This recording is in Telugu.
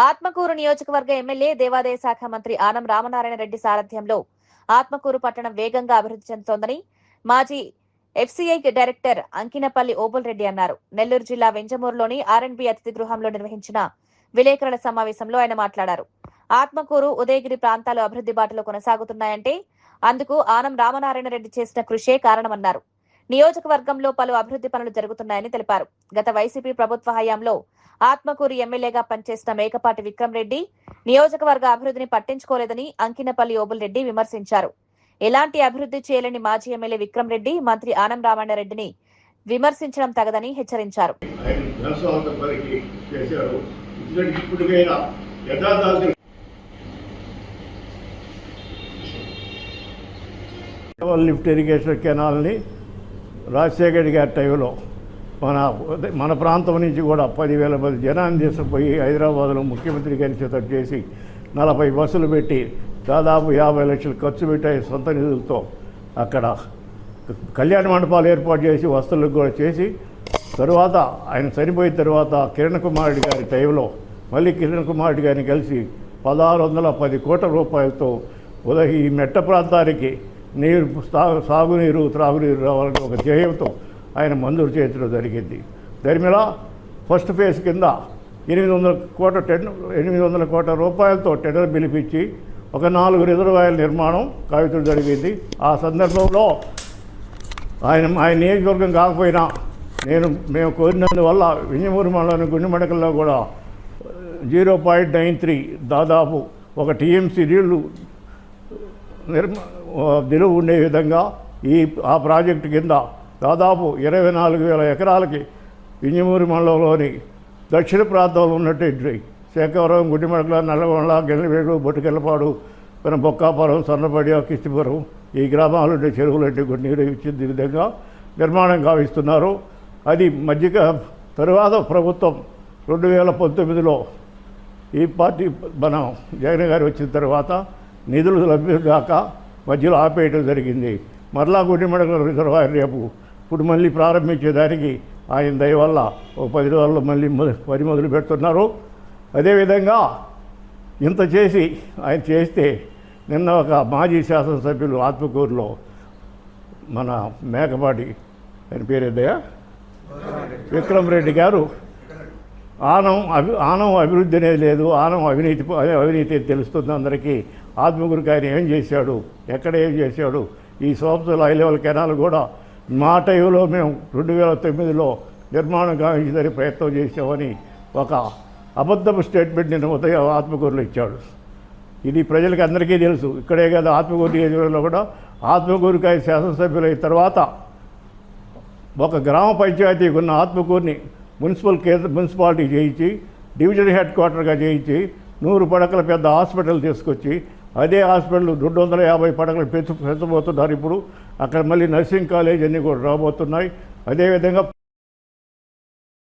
ఆత్మకూరు నియోజకవర్గ ఎమ్మెల్యే దేవాదాయ శాఖ మంత్రి ఆనం రామనారాయణ రెడ్డి సారథ్యంలో ఆత్మకూరు పట్టణం వేగంగా అభివృద్ధి చెందుతోందని మాజీ ఎఫ్సీఐ డైరెక్టర్ అంకినపల్లి ఓబుల్ రెడ్డి అన్నారు. నెల్లూరు జిల్లా వెంజమూరులోని ఆర్ఎండ్బి అతిథి గృహంలో నిర్వహించిన విలేకరుల సమావేశంలో ఆయన మాట్లాడారు. ఆత్మకూరు, ఉదయగిరి ప్రాంతాలు అభివృద్ధి బాటలో కొనసాగుతున్నాయంటే అందుకు ఆనం రామనారాయణ రెడ్డి చేసిన కృషే కారణమన్నారు. నియోజకవర్గంలో పలు అభివృద్ధి పనులు జరుగుతున్నాయని తెలిపారు. గత వైసీపీ ప్రభుత్వ హయాంలో ఆత్మకూరు ఎమ్మెల్యేగా పనిచేసిన మేకపాటి విక్రమ్ రెడ్డి నియోజకవర్గ అభివృద్ధిని పట్టించుకోలేదని అంకినపల్లి ఓబుల్ రెడ్డి విమర్శించారు. ఎలాంటి అభివృద్ధి చేయలేని మాజీ ఎమ్మెల్యే విక్రమ్ రెడ్డి మంత్రి ఆనం రామనారాయణ రెడ్డిని విమర్శించడం తగదని హెచ్చరించారు. లిఫ్ట్ ఇరిగేషన్ కెనాల్ని రాజశేఖర్ గారి టైంలో మన ప్రాంతం నుంచి కూడా 10,000 మంది జనాన్ని తీసుకుపోయి హైదరాబాద్లో ముఖ్యమంత్రి గారి చేత చేసి 40 బస్సులు పెట్టి దాదాపు 50 లక్షలు ఖర్చు పెట్టాయి సొంత నిధులతో. అక్కడ కళ్యాణ మండపాలు ఏర్పాటు చేసి వసతులకు కూడా చేసి తరువాత ఆయన చనిపోయిన తర్వాత కిరణ్ కుమార్ రెడ్డి గారి టైంలో మళ్ళీ కిరణ్ కుమార్ రెడ్డి గారిని కలిసి 1,610 కోట్ల రూపాయలతో ఈ మెట్ట ప్రాంతానికి నీరు సాగునీరు త్రాగునీరు రావాలని ఒక ధ్యేయంతో ఆయన మంజూరు చేయడం జరిగింది. దరిమిలా ఫస్ట్ ఫేజ్ కింద 800 కోట్ల రూపాయలతో టెండర్ పిలిపించి ఒక 4 రిజర్వాయర్ల నిర్మాణం కావించడం జరిగింది. ఆ సందర్భంలో ఆయన నియోజకవర్గం కాకపోయినా మేము కోరినందువల్ల వింజమూరు మండలం గుండెమడకల్లో కూడా 0.93 దాదాపు ఒక టీఎంసీ నీళ్లు నిలువ ఉండే విధంగా ఆ ప్రాజెక్టు కింద దాదాపు 24,000 ఎకరాలకి వింజమూరు మండలంలోని దక్షిణ ప్రాంతంలో ఉన్నటువంటి శేఖవరం, గుడ్డిమడకల, నల్లగొండ, గెల్లవేడు, బొట్టుకెళ్ళపాడు, బొక్కాపురం, సన్నపడి, కిస్తిపురం ఈ గ్రామాలుండే చెరువులంటే కూడా నీరు ఇచ్చే విధంగా నిర్మాణం గావిస్తున్నారు. అది మధ్య తరువాత ప్రభుత్వం 2019లో ఈ పార్టీ మన జగన్ గారు వచ్చిన తర్వాత నిధులు లభ్యం కాక మధ్యలో ఆపేయడం జరిగింది. మరలా గుడ్డిమడకల రిజర్వాయర్ రేపు ఇప్పుడు మళ్ళీ ప్రారంభించేదానికి ఆయన దయ వల్ల ఒక 10 రోజుల్లో మళ్ళీ పని మొదలు పెడుతున్నారు. అదేవిధంగా ఇంత చేసి ఆయన చేస్తే నిన్న ఒక మాజీ శాసనసభ్యులు ఆత్మకూరులో మన మేకపాటి ఆయన పేరేదయ్యా విక్రమ్ రెడ్డి గారు ఆనం అభివృద్ధి అనేది లేదు, ఆనం అవినీతి తెలుస్తుంది అందరికీ. ఆత్మకూరుకి ఆయన ఏం చేశాడు, ఎక్కడ ఏం చేశాడు, ఈ సోప్సుల హై లెవెల్ కెనాల్ కూడా మా టైంలో మేము 2009లో నిర్మాణం గావించడానికి ప్రయత్నం చేసామని ఒక అబద్ధపు స్టేట్మెంట్ నిన్న ఉదయం ఆత్మకూరులో ఇచ్చాడు. ఇది ప్రజలకు అందరికీ తెలుసు. ఇక్కడే కదా ఆత్మకూరు నియోజకవర్గంలో కూడా ఆత్మకూరుకి ఆయన శాసనసభ్యులైన తర్వాత ఒక గ్రామ పంచాయతీకి ఉన్న ఆత్మకూరుని మున్సిపాలిటీ చేయించి డివిజన్ హెడ్ క్వార్టర్గా చేయించి 100 పడకల పెద్ద హాస్పిటల్ తీసుకొచ్చి అదే హాస్పిటల్ 250 పడకలు పెంచబోతున్నారు. ఇప్పుడు అక్కడ మళ్ళీ నర్సింగ్ కాలేజ్ అన్నీ కూడా రాబోతున్నాయి. అదేవిధంగా